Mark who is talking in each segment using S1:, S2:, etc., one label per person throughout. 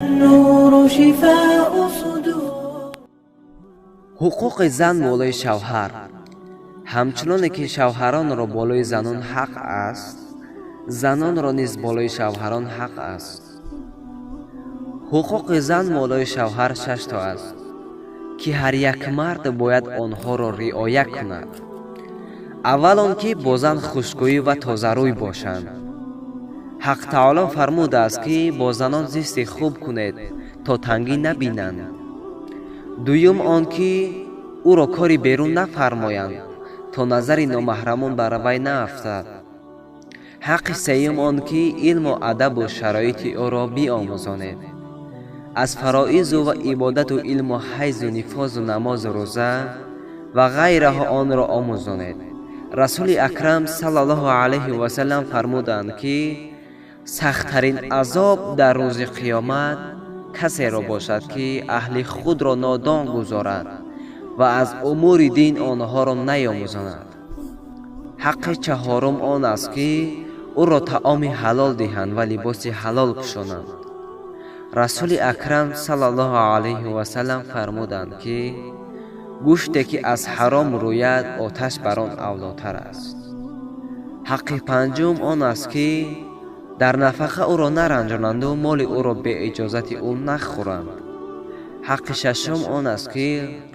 S1: النور شفاء صدور.
S2: ҳуқуқи зан болои шавҳар ҳамчуноне ки шавҳаронро болои занон ҳақ аст, занонро низ болои шавҳарон ҳақ аст. ҳуқуқи зан болои шавҳар 6 то аст ки ҳар як мард бояд онҳоро риоя кунад. аввал он ки бо зан хушгӯӣ ва тозарӯй бошанд. ҳақ таоло фармудааст ки бо занон зисти хуб кунед то тангӣ набинанд. дуюм он ки ӯро кори берун нафармоянд то назари номаҳрамон бар вай наафтад. ҳаққи сеюм он ки илму адабу шароити ӯро биомӯзонед. аз фароизу ва ибодату илму ҳайзу нифозу намозу рӯза ва ғайраҳо онро омӯзонед. расули акрам саллаллоҳу алайҳи васаллам фармуданд ки сахттарин азоб дар рӯзи қиёмат касеро бошад ки аҳли худро нодон гузорад ва аз умури дин онҳоро наомӯзонад. ҳаққи чаҳорум он аст ки ӯро таоми ҳалол диҳанд ва либоси ҳалол пӯшонанд. расули акрам саллаллоҳу алайҳи васаллам фармуданд ки гӯште ки аз ҳаром рӯяд оташ бар он авлотар аст. ҳаққи панҷум он аст ки дар нафақа ӯро наранҷонанду моли ӯро бе иҷозати ӯ нахӯранд. ҳаққи шашум он аст ки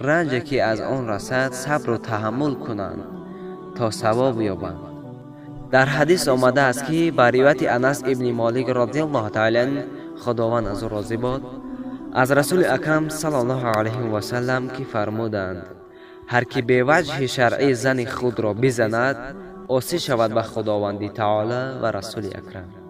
S2: ранҷе ки аз он расад сабру таҳаммул кунанд то савоб ёбанд. дар ҳадис омадааст ки ба ривояти Анас ибни Молик радияллоҳу таъала анҳу, худованд аз ӯ розӣ бод, аз расули акрам саллаллоҳу алайҳи васаллам ки фармуданд: ҳар ки беваҷҳи шаръӣ зани худро бизанад, осӣ шавад ба худованди таъола ва расули акрам.